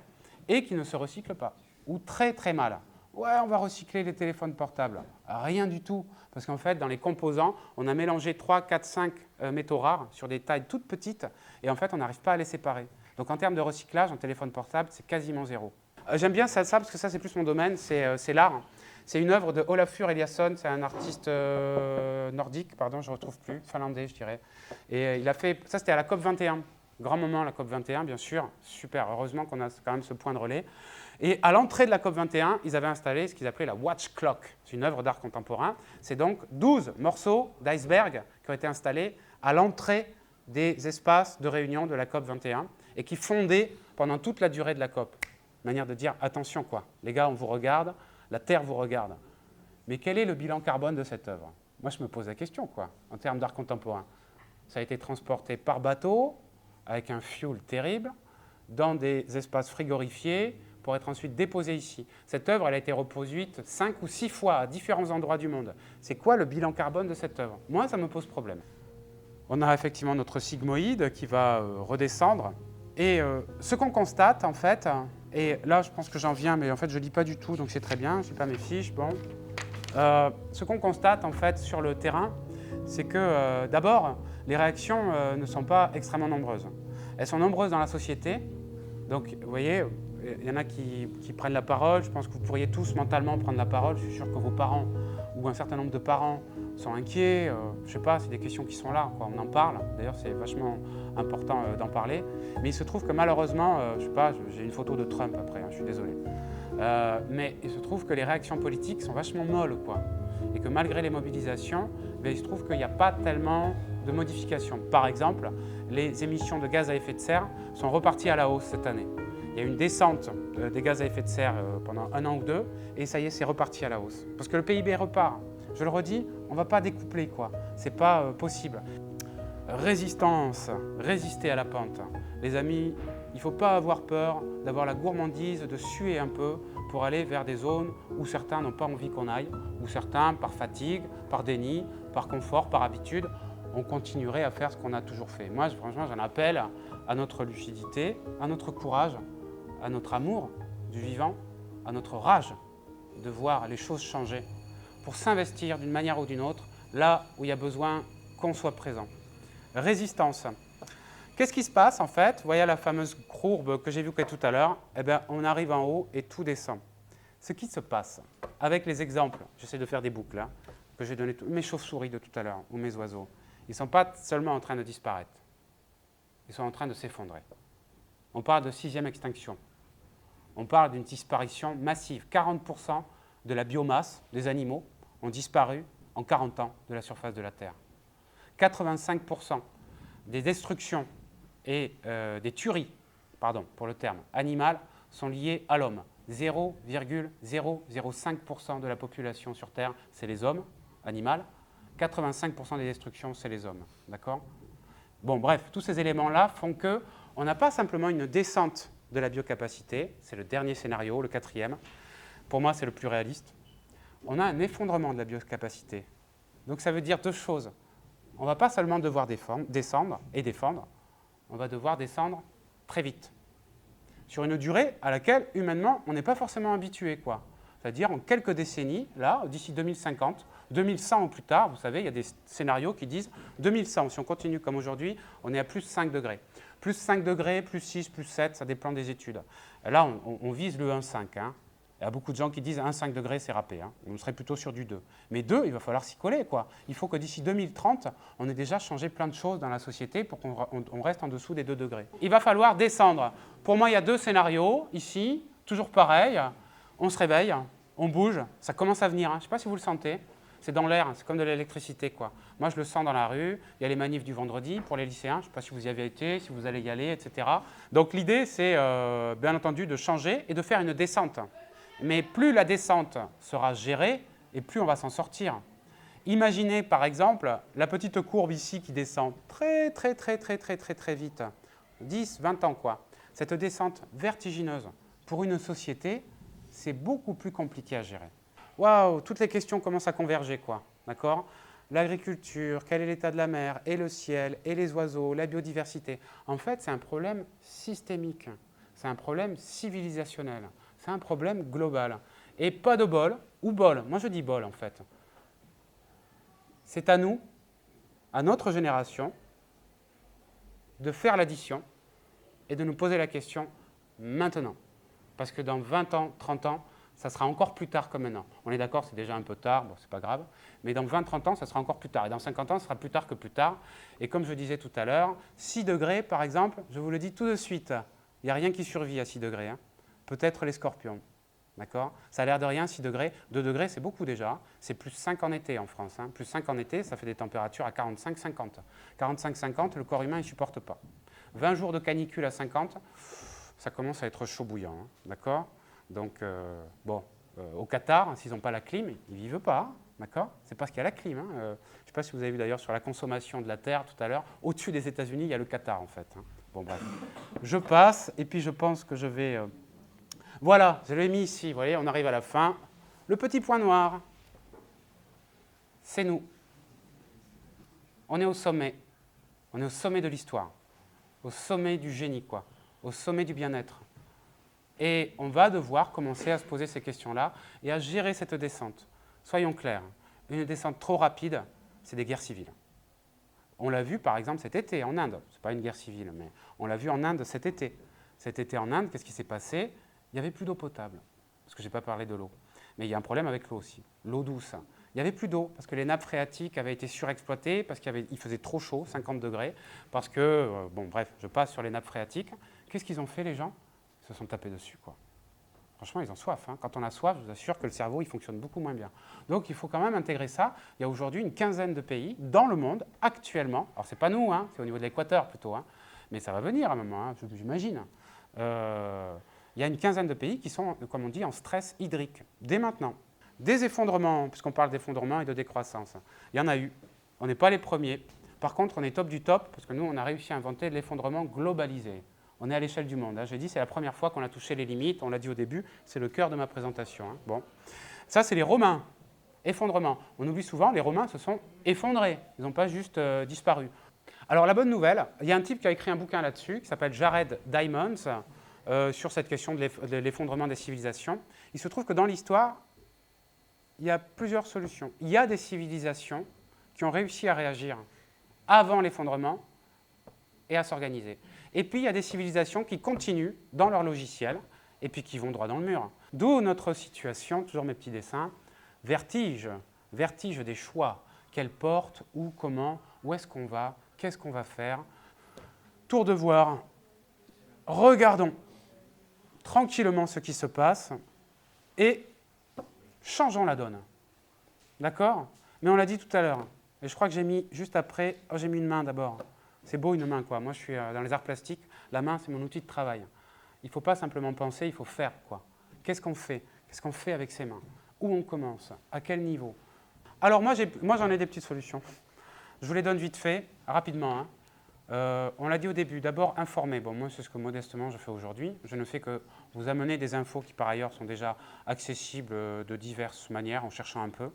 et qui ne se recyclent pas, ou très très mal. Ouais, on va recycler les téléphones portables. Rien du tout, parce qu'en fait, dans les composants, on a mélangé 3, 4, 5 métaux rares sur des tailles toutes petites, et en fait, on n'arrive pas à les séparer. Donc en termes de recyclage, en téléphone portable, c'est quasiment zéro. J'aime bien ça, parce que ça, c'est plus mon domaine, c'est l'art. C'est une œuvre de Olafur Eliasson, c'est un artiste nordique, pardon, je ne retrouve plus, finlandais, je dirais. Et il a fait, ça c'était à la COP 21, grand moment la COP 21, bien sûr, super, heureusement qu'on a quand même ce point de relais. Et à l'entrée de la COP 21, ils avaient installé ce qu'ils appelaient la Watch Clock. C'est une œuvre d'art contemporain. C'est donc 12 morceaux d'iceberg qui ont été installés à l'entrée des espaces de réunion de la COP 21 et qui fondaient pendant toute la durée de la COP. Manière de dire, attention quoi, les gars, on vous regarde, la Terre vous regarde. Mais quel est le bilan carbone de cette œuvre? Moi, je me pose la question, quoi, en termes d'art contemporain. Ça a été transporté par bateau, avec un fuel terrible, dans des espaces frigorifiés, pour être ensuite déposée ici. Cette œuvre, elle a été reproduite 5 ou 6 fois à différents endroits du monde. C'est quoi le bilan carbone de cette œuvre? Moi, ça me pose problème. On a effectivement notre sigmoïde qui va redescendre. Et ce qu'on constate, en fait, et là, je pense que j'en viens, mais en fait, je ne lis pas du tout, donc c'est très bien, je ne lis pas mes fiches, bon. Ce qu'on constate, en fait, sur le terrain, c'est que, d'abord, les réactions ne sont pas extrêmement nombreuses. Elles sont nombreuses dans la société. Donc, vous voyez, il y en a qui prennent la parole. Je pense que vous pourriez tous mentalement prendre la parole. Je suis sûr que vos parents ou un certain nombre de parents sont inquiets. Je ne sais pas, c'est des questions qui sont là, quoi. On en parle. D'ailleurs, c'est vachement important d'en parler. Mais il se trouve que malheureusement, je ne sais pas, j'ai une photo de Trump après, hein, je suis désolé. Mais il se trouve que les réactions politiques sont vachement molles, quoi. Et que malgré les mobilisations, il se trouve qu'il n'y a pas tellement de modifications. Par exemple, les émissions de gaz à effet de serre sont reparties à la hausse cette année. Il y a eu une descente des gaz à effet de serre pendant 1 an ou 2, et ça y est, c'est reparti à la hausse. Parce que le PIB repart. Je le redis, on ne va pas découpler, quoi. C'est pas possible. Résistance, résister à la pente. Les amis, il ne faut pas avoir peur d'avoir la gourmandise, de suer un peu pour aller vers des zones où certains n'ont pas envie qu'on aille, où certains, par fatigue, par déni, par confort, par habitude, on continuerait à faire ce qu'on a toujours fait. Moi, franchement, j'en appelle à notre lucidité, à notre courage, à notre amour du vivant, à notre rage de voir les choses changer, pour s'investir d'une manière ou d'une autre, là où il y a besoin qu'on soit présent. Résistance. Qu'est-ce qui se passe en fait? Vous voyez la fameuse courbe que j'ai évoquée tout à l'heure, eh bien, on arrive en haut et tout descend. Ce qui se passe avec les exemples, j'essaie de faire des boucles, hein, que j'ai donné, mes chauves-souris de tout à l'heure, ou mes oiseaux, ils ne sont pas seulement en train de disparaître, ils sont en train de s'effondrer. On parle de 6e extinction. On parle d'une disparition massive. 40% de la biomasse des animaux ont disparu en 40 ans de la surface de la Terre. 85% des destructions et des tueries, pardon pour le terme, animales sont liées à l'homme. 0,005% de la population sur Terre, c'est les hommes, animales. 85% des destructions, c'est les hommes. D'accord? Bon, bref, tous ces éléments-là font qu'on n'a pas simplement une descente de la biocapacité, c'est le dernier scénario, le 4e. Pour moi, c'est le plus réaliste. On a un effondrement de la biocapacité. Donc ça veut dire 2 choses. On ne va pas seulement devoir descendre et défendre, on va devoir descendre très vite. Sur une durée à laquelle, humainement, on n'est pas forcément habitué, quoi. C'est-à-dire en quelques décennies, là, d'ici 2050, 2100 ou plus tard, vous savez, il y a des scénarios qui disent 2100, si on continue comme aujourd'hui, on est à plus 5 degrés. Plus 5 degrés, plus 6, plus 7, ça dépend des études. Là, on vise le 1,5. Hein. Il y a beaucoup de gens qui disent 1,5 degrés, c'est râpé. Hein. On serait plutôt sur du 2. Mais 2, il va falloir s'y coller, quoi. Il faut que d'ici 2030, on ait déjà changé plein de choses dans la société pour qu'on reste en dessous des 2 degrés. Il va falloir descendre. Pour moi, il y a 2 scénarios ici, toujours pareil. On se réveille, on bouge, ça commence à venir. Hein. Je ne sais pas si vous le sentez. C'est dans l'air, c'est comme de l'électricité, quoi. Moi, je le sens dans la rue. Il y a les manifs du vendredi pour les lycéens. Je ne sais pas si vous y avez été, si vous allez y aller, etc. Donc, l'idée, c'est bien entendu de changer et de faire une descente. Mais plus la descente sera gérée, et plus on va s'en sortir. Imaginez, par exemple, la petite courbe ici qui descend très vite. 10, 20 ans, quoi. Cette descente vertigineuse, pour une société, c'est beaucoup plus compliqué à gérer. Waouh, toutes les questions commencent à converger, quoi. D'accord? L'agriculture, quel est l'état de la mer, et le ciel, et les oiseaux, la biodiversité. En fait, c'est un problème systémique. C'est un problème civilisationnel. C'est un problème global. Et pas de bol, ou bol. Moi, je dis bol, en fait. C'est à nous, à notre génération, de faire l'addition et de nous poser la question maintenant. Parce que dans 20 ans, 30 ans, ça sera encore plus tard que maintenant. On est d'accord, c'est déjà un peu tard, bon, c'est pas grave, mais dans 20-30 ans, ça sera encore plus tard. Et dans 50 ans, ça sera plus tard que plus tard. Et comme je disais tout à l'heure, 6 degrés, par exemple, je vous le dis tout de suite, il n'y a rien qui survit à 6 degrés. Hein. Peut-être les scorpions. D'accord? Ça a l'air de rien, 6 degrés. 2 degrés, c'est beaucoup déjà. C'est plus 5 en été en France. Hein. Plus 5 en été, ça fait des températures à 45-50. 45-50, le corps humain ne supporte pas. 20 jours de canicule à 50, ça commence à être chaud bouillant. Hein. D'accord? Donc, au Qatar, s'ils n'ont pas la clim, ils ne vivent pas, d'accord? C'est parce qu'il y a la clim. Hein. Je ne sais pas si vous avez vu d'ailleurs sur la consommation de la terre tout à l'heure, au-dessus des États-Unis, il y a le Qatar en fait. Hein. Bon, bref. Je passe, et puis je pense que je vais... Voilà, je l'ai mis ici, vous voyez, on arrive à la fin. Le petit point noir, c'est nous. On est au sommet. On est au sommet de l'histoire, au sommet du génie, quoi, au sommet du bien-être. Et on va devoir commencer à se poser ces questions-là et à gérer cette descente. Soyons clairs, une descente trop rapide, c'est des guerres civiles. On l'a vu par exemple cet été en Inde. Ce n'est pas une guerre civile, mais on l'a vu en Inde cet été. Cet été en Inde, qu'est-ce qui s'est passé? Il n'y avait plus d'eau potable, parce que je n'ai pas parlé de l'eau. Mais il y a un problème avec l'eau aussi, l'eau douce. Il n'y avait plus d'eau, parce que les nappes phréatiques avaient été surexploitées, parce qu'il faisait trop chaud, 50 degrés, parce que, bon bref, je passe sur les nappes phréatiques. Qu'est-ce qu'ils ont fait les gens? Ils se sont tapés dessus, quoi. Franchement, ils ont soif. Hein. Quand on a soif, je vous assure que le cerveau, il fonctionne beaucoup moins bien. Donc, il faut quand même intégrer ça. Il y a aujourd'hui une quinzaine de pays dans le monde, actuellement. Alors, ce n'est pas nous, hein, c'est au niveau de l'équateur plutôt. Hein, mais ça va venir à un moment, hein, j'imagine. Il y a une quinzaine de pays qui sont, comme on dit, en stress hydrique, dès maintenant. Des effondrements, puisqu'on parle d'effondrement et de décroissance. Il y en a eu. On n'est pas les premiers. Par contre, on est top du top, parce que nous, on a réussi à inventer l'effondrement globalisé. On est à l'échelle du monde. Hein. J'ai dit, c'est la première fois qu'on a touché les limites. On l'a dit au début, c'est le cœur de ma présentation. Hein. Bon. Ça, c'est les Romains. Effondrement. On oublie souvent, les Romains se sont effondrés. Ils n'ont pas juste disparu. Alors, la bonne nouvelle, il y a un type qui a écrit un bouquin là-dessus, qui s'appelle Jared Diamond, sur cette question de l'effondrement des civilisations. Il se trouve que dans l'histoire, il y a plusieurs solutions. Il y a des civilisations qui ont réussi à réagir avant l'effondrement et à s'organiser. Et puis, il y a des civilisations qui continuent dans leur logiciel et puis qui vont droit dans le mur. D'où notre situation, toujours mes petits dessins, vertige des choix. Quelle porte, où, comment, où est-ce qu'on va, qu'est-ce qu'on va faire. Tour de voir. Regardons tranquillement ce qui se passe et changeons la donne. D'accord? Mais on l'a dit tout à l'heure. Et je crois que j'ai mis juste après, j'ai mis une main d'abord. C'est beau une main, quoi. Moi, je suis dans les arts plastiques. La main, c'est mon outil de travail. Il ne faut pas simplement penser, il faut faire, quoi. Qu'est-ce qu'on fait? Qu'est-ce qu'on fait avec ses mains? Où on commence? À quel niveau? Alors, moi, j'en ai des petites solutions. Je vous les donne vite fait, rapidement. Hein. On l'a dit au début, d'abord informer. Bon, moi, c'est ce que modestement je fais aujourd'hui. Je ne fais que vous amener des infos qui, par ailleurs, sont déjà accessibles de diverses manières, en cherchant un peu.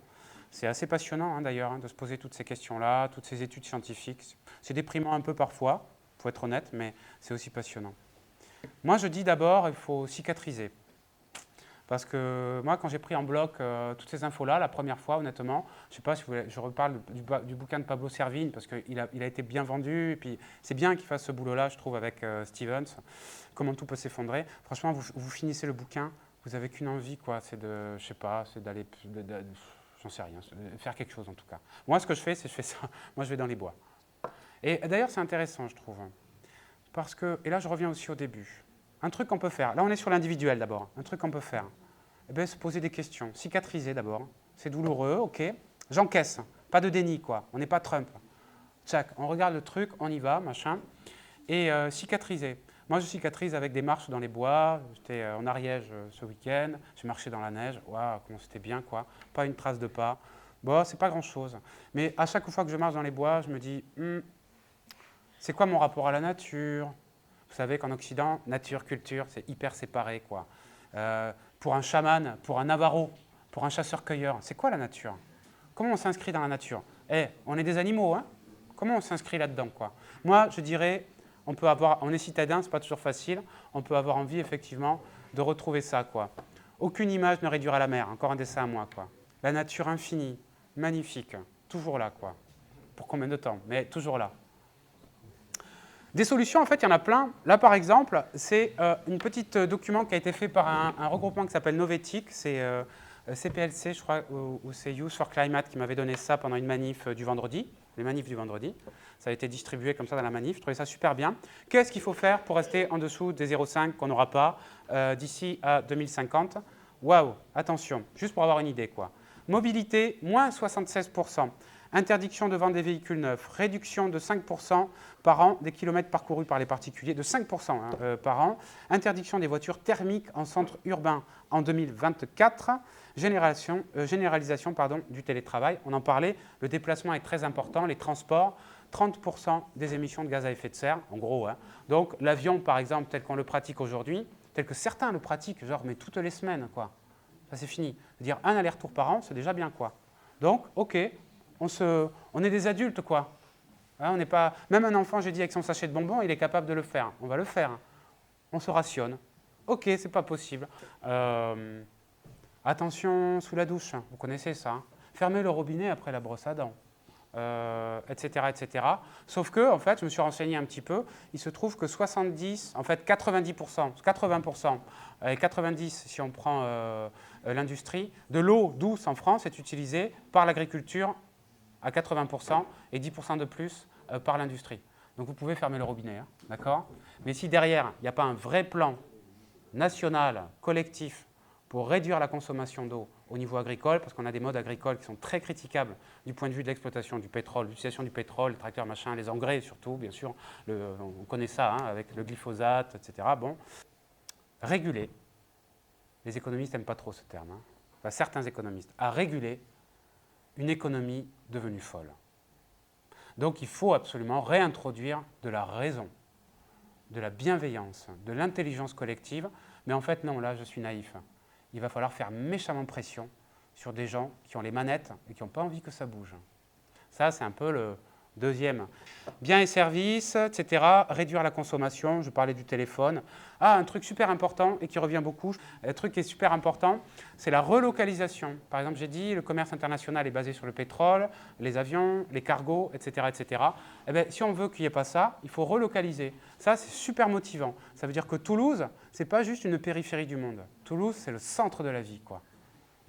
C'est assez passionnant, hein, d'ailleurs, hein, de se poser toutes ces questions-là, toutes ces études scientifiques. C'est déprimant un peu parfois, il faut être honnête, mais c'est aussi passionnant. Moi, je dis d'abord, il faut cicatriser. Parce que moi, quand j'ai pris en bloc toutes ces infos-là, la première fois, honnêtement, je ne sais pas si vous voulez, je reparle du bouquin de Pablo Servigne, parce qu'il a été bien vendu, et puis c'est bien qu'il fasse ce boulot-là, je trouve, avec Stevens, comment tout peut s'effondrer. Franchement, vous finissez le bouquin, vous n'avez qu'une envie, quoi, c'est de, je sais pas, c'est d'aller... J'en sais rien, faire quelque chose en tout cas. Moi, ce que je fais, c'est que je fais ça. Moi, je vais dans les bois. Et d'ailleurs, c'est intéressant, je trouve. Parce que, et là, je reviens aussi au début. Un truc qu'on peut faire, là, on est sur l'individuel d'abord. Un truc qu'on peut faire, eh bien, se poser des questions. Cicatriser d'abord. C'est douloureux, ok. J'encaisse. Pas de déni, quoi. On n'est pas Trump. Tchac, on regarde le truc, on y va, machin. Et cicatriser. Moi, je cicatrise avec des marches dans les bois. J'étais en Ariège ce week-end. J'ai marché dans la neige. Waouh, comment c'était bien, quoi. Pas une trace de pas. Bon, c'est pas grand-chose. Mais à chaque fois que je marche dans les bois, je me dis, c'est quoi mon rapport à la nature? Vous savez qu'en Occident, nature, culture, c'est hyper séparé, quoi. Pour un chaman, pour un Navarro, pour un chasseur-cueilleur, c'est quoi la nature? Comment on s'inscrit dans la nature? On est des animaux, hein? Comment on s'inscrit là-dedans, quoi? Moi, je dirais... on est citadin, c'est pas toujours facile. On peut avoir envie, effectivement, de retrouver ça, quoi. Aucune image ne réduira la mer. Encore un dessin à moi, quoi. La nature infinie, magnifique, toujours là, quoi. Pour combien de temps? Mais toujours là. Des solutions, en fait, il y en a plein. Là, par exemple, c'est un petit document qui a été fait par un regroupement qui s'appelle Novetic. C'est CPLC, je crois, ou c'est Youth for Climate qui m'avait donné ça pendant une manif du vendredi. Les manifs du vendredi. Ça a été distribué comme ça dans la manif. Je trouvais ça super bien. Qu'est-ce qu'il faut faire pour rester en dessous des 0,5 qu'on n'aura pas d'ici à 2050? Waouh, attention, juste pour avoir une idée, quoi. Mobilité, moins 76%. Interdiction de vendre des véhicules neufs. Réduction de 5% par an des kilomètres parcourus par les particuliers, de 5% par an. Interdiction des voitures thermiques en centre urbain en 2024. Généralisation du télétravail. On en parlait, le déplacement est très important, les transports, 30% des émissions de gaz à effet de serre, en gros. Hein. Donc l'avion, par exemple, tel qu'on le pratique aujourd'hui, tel que certains le pratiquent, genre mais toutes les semaines, quoi. Ça c'est fini. C'est-à-dire un aller-retour par an, c'est déjà bien, quoi. Donc, ok, on est des adultes, quoi. Hein, on n'est pas... Même un enfant, j'ai dit, avec son sachet de bonbons, il est capable de le faire. On va le faire. On se rationne. Ok, c'est pas possible. Attention sous la douche, vous connaissez ça. Hein. Fermez le robinet après la brosse à dents. Etc., etc. Sauf que, en fait, je me suis renseigné un petit peu, il se trouve que 90%, en fait 90%, 80%, et 90% si on prend l'industrie, de l'eau douce en France est utilisée par l'agriculture à 80% et 10% de plus par l'industrie. Donc vous pouvez fermer le robinet, hein, d'accord? Mais si derrière, il n'y a pas un vrai plan national, collectif, pour réduire la consommation d'eau au niveau agricole, parce qu'on a des modes agricoles qui sont très critiquables du point de vue de l'exploitation du pétrole, l'utilisation du pétrole, les tracteurs, machin, les engrais surtout, bien sûr. On connaît ça hein, avec le glyphosate, etc. Bon. Réguler, les économistes n'aiment pas trop ce terme, hein. Enfin, certains économistes, à réguler une économie devenue folle. Donc il faut absolument réintroduire de la raison, de la bienveillance, de l'intelligence collective, mais en fait non, là je suis naïf. Il va falloir faire méchamment pression sur des gens qui ont les manettes et qui n'ont pas envie que ça bouge. Ça, c'est un peu le deuxième. Biens et services, etc. Réduire la consommation, je parlais du téléphone. Ah, un truc super important et qui revient beaucoup, un truc qui est super important, c'est la relocalisation. Par exemple, j'ai dit, le commerce international est basé sur le pétrole, les avions, les cargos, etc. etc. Eh bien, si on veut qu'il n'y ait pas ça, il faut relocaliser. Ça, c'est super motivant. Ça veut dire que Toulouse, ce n'est pas juste une périphérie du monde. Toulouse, c'est le centre de la vie, quoi.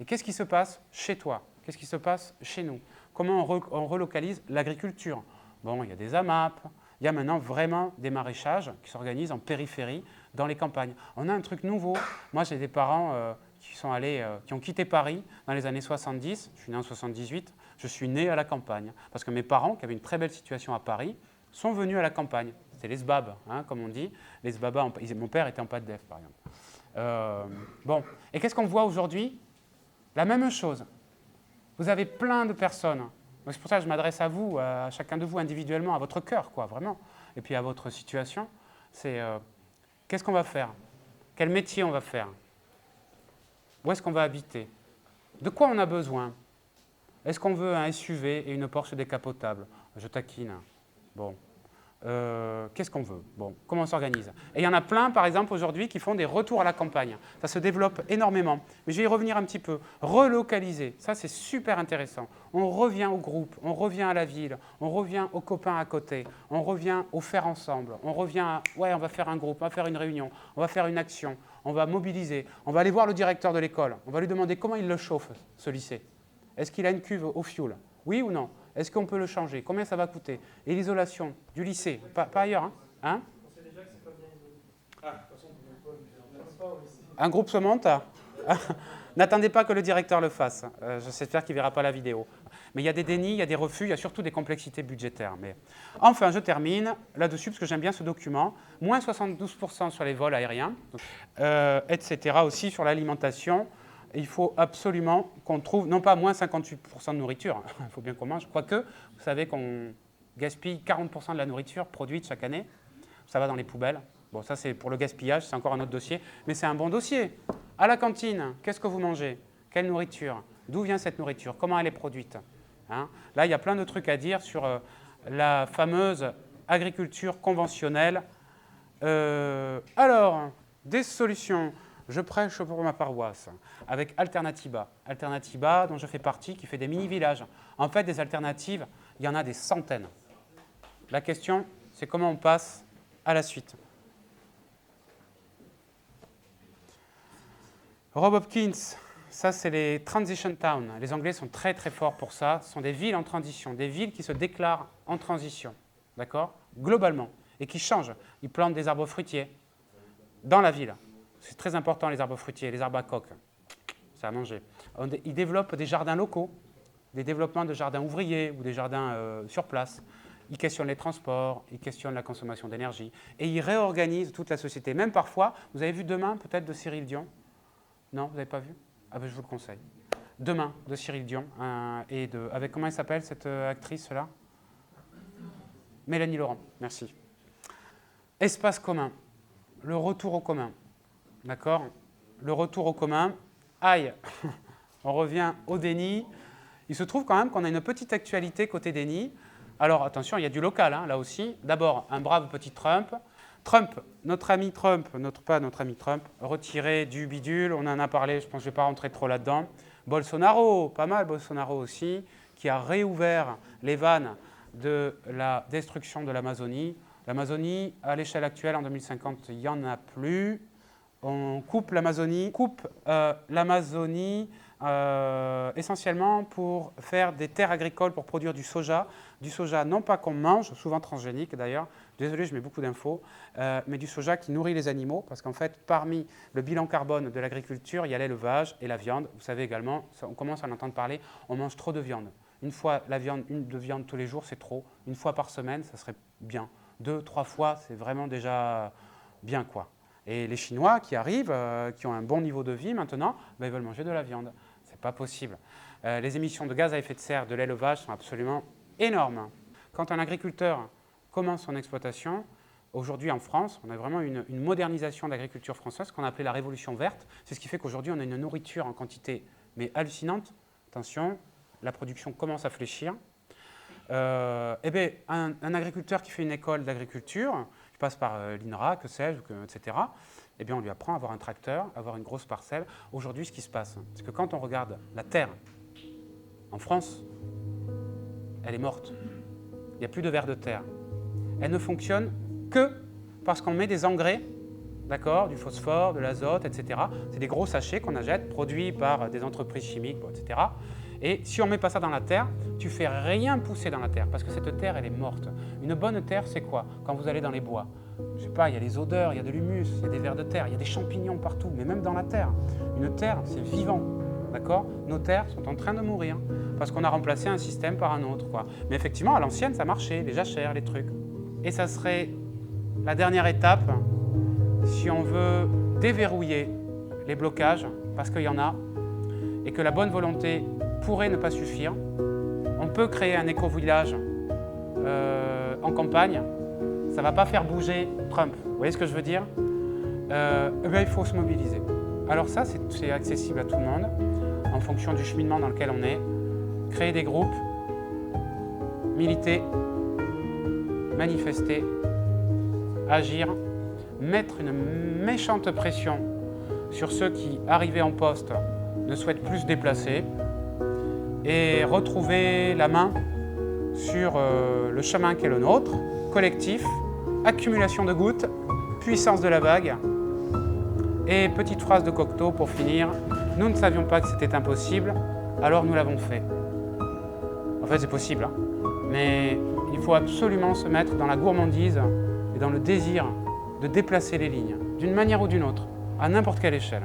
Et qu'est-ce qui se passe chez toi? Qu'est-ce qui se passe chez nous? Comment on relocalise l'agriculture? Bon, il y a des AMAP, il y a maintenant vraiment des maraîchages qui s'organisent en périphérie, dans les campagnes. On a un truc nouveau. Moi, j'ai des parents qui ont quitté Paris dans les années 70. Je suis né en 78. Je suis né à la campagne. Parce que mes parents, qui avaient une très belle situation à Paris, sont venus à la campagne. C'était les SBAB, hein, comme on dit. Les SBABA, mon père était en PADDEF, par exemple. Bon, et qu'est-ce qu'on voit aujourd'hui? La même chose. Vous avez plein de personnes. C'est pour ça que je m'adresse à vous, à chacun de vous individuellement, à votre cœur, quoi, vraiment. Et puis à votre situation. C'est qu'est-ce qu'on va faire? Quel métier on va faire? Où est-ce qu'on va habiter? De quoi on a besoin? Est-ce qu'on veut un SUV et une Porsche décapotable? Je taquine. Bon. Qu'est-ce qu'on veut? Bon, comment on s'organise? Et il y en a plein, par exemple, aujourd'hui, qui font des retours à la campagne. Ça se développe énormément. Mais je vais y revenir un petit peu. Relocaliser, ça c'est super intéressant. On revient au groupe, on revient à la ville, on revient aux copains à côté, on revient au faire ensemble, on revient à, ouais, on va faire un groupe, on va faire une réunion, on va faire une action, on va mobiliser, on va aller voir le directeur de l'école, on va lui demander comment il le chauffe, ce lycée. Est-ce qu'il a une cuve au fioul? Oui ou non? Est-ce qu'on peut le changer? Combien ça va coûter? Et l'isolation du lycée, pas ailleurs, hein? On sait déjà que c'est pas bien isolé. Ah, de toute façon, on peut pas au lycée. Un groupe se monte. N'attendez pas que le directeur le fasse. J'espère qu'il ne verra pas la vidéo. Mais il y a des dénis, il y a des refus, il y a surtout des complexités budgétaires. Mais enfin, je termine là-dessus, parce que j'aime bien ce document. Moins 72% sur les vols aériens, etc. aussi sur l'alimentation. Il faut absolument qu'on trouve, non pas moins 58% de nourriture, il faut bien qu'on mange, quoique, vous savez qu'on gaspille 40% de la nourriture produite chaque année. Ça va dans les poubelles. Bon, ça, c'est pour le gaspillage, c'est encore un autre dossier. Mais c'est un bon dossier. À la cantine, qu'est-ce que vous mangez? Quelle nourriture? D'où vient cette nourriture? Comment elle est produite? Hein? Là, il y a plein de trucs à dire sur la fameuse agriculture conventionnelle. Alors, des solutions. Je prêche pour ma paroisse avec Alternativa. Alternativa, dont je fais partie, qui fait des mini-villages. En fait, des alternatives, il y en a des centaines. La question, c'est comment on passe à la suite. Rob Hopkins, ça c'est les transition towns. Les Anglais sont très très forts pour ça. Ce sont des villes en transition, des villes qui se déclarent en transition, d'accord, globalement, et qui changent. Ils plantent des arbres fruitiers dans la ville. C'est très important, les arbres fruitiers, les arbres à coque. C'est à manger. Ils développent des jardins locaux, des développements de jardins ouvriers ou des jardins sur place. Ils questionnent les transports, ils questionnent la consommation d'énergie. Et ils réorganisent toute la société. Même parfois, vous avez vu Demain, peut-être, de Cyril Dion? Non, vous n'avez pas vu? Ah ben, je vous le conseille. Demain, de Cyril Dion. Avec, comment elle s'appelle, cette actrice-là? Mélanie Laurent, merci. Espace commun. Le retour au commun. D'accord? Le retour au commun. Aïe, on revient au déni. Il se trouve quand même qu'on a une petite actualité côté déni. Alors attention, il y a du local hein, là aussi. D'abord, un brave petit Trump. Trump, notre ami Trump, pas notre ami Trump, retiré du bidule, on en a parlé, je pense que je ne vais pas rentrer trop là-dedans. Bolsonaro, pas mal Bolsonaro aussi, qui a réouvert les vannes de la destruction de l'Amazonie. L'Amazonie, à l'échelle actuelle, en 2050, il n'y en a plus. On coupe l'Amazonie essentiellement pour faire des terres agricoles pour produire du soja non pas qu'on mange, souvent transgénique d'ailleurs, désolé je mets beaucoup d'infos, mais du soja qui nourrit les animaux, parce qu'en fait parmi le bilan carbone de l'agriculture, il y a l'élevage et la viande. Vous savez également, on commence à en entendre parler, on mange trop de viande. Une fois de viande tous les jours, c'est trop. Une fois par semaine, ça serait bien. 2, 3 fois, c'est vraiment déjà bien, quoi. Et les Chinois qui arrivent, qui ont un bon niveau de vie maintenant, ben, ils veulent manger de la viande. C'est pas possible. Les émissions de gaz à effet de serre de l'élevage sont absolument énormes. Quand un agriculteur commence son exploitation, aujourd'hui en France, on a vraiment une modernisation de l'agriculture française qu'on a appelée la révolution verte. C'est ce qui fait qu'aujourd'hui, on a une nourriture en quantité mais hallucinante. Attention, la production commence à fléchir. Eh bien, un agriculteur qui fait une école d'agriculture, qui passe par l'INRA, que sais-je, etc., eh bien, on lui apprend à avoir un tracteur, à avoir une grosse parcelle. Aujourd'hui, ce qui se passe, c'est que quand on regarde la terre en France, elle est morte. Il n'y a plus de vers de terre. Elle ne fonctionne que parce qu'on met des engrais, d'accord, du phosphore, de l'azote, etc. C'est des gros sachets qu'on achète, produits par des entreprises chimiques, etc. Et si on ne met pas ça dans la terre, tu ne fais rien pousser dans la terre, parce que cette terre, elle est morte. Une bonne terre, c'est quoi? Quand vous allez dans les bois, je sais pas, il y a les odeurs, il y a de l'humus, il y a des vers de terre, il y a des champignons partout, mais même dans la terre. Une terre, c'est vivant, d'accord? Nos terres sont en train de mourir, parce qu'on a remplacé un système par un autre, quoi. Mais effectivement, à l'ancienne, ça marchait, les jachères, les trucs. Et ça serait la dernière étape, si on veut déverrouiller les blocages, parce qu'il y en a, et que la bonne volonté pourrait ne pas suffire. On peut créer un éco-village en campagne. Ça ne va pas faire bouger Trump. Vous voyez ce que je veux dire? Il faut se mobiliser. Alors ça, c'est accessible à tout le monde, en fonction du cheminement dans lequel on est. Créer des groupes, militer, manifester, agir, mettre une méchante pression sur ceux qui, arrivés en poste, ne souhaitent plus se déplacer, et retrouver la main sur le chemin qui est le nôtre, collectif, accumulation de gouttes, puissance de la vague. Et petite phrase de Cocteau pour finir, nous ne savions pas que c'était impossible, alors nous l'avons fait. En fait, c'est possible, hein, mais il faut absolument se mettre dans la gourmandise et dans le désir de déplacer les lignes, d'une manière ou d'une autre, à n'importe quelle échelle.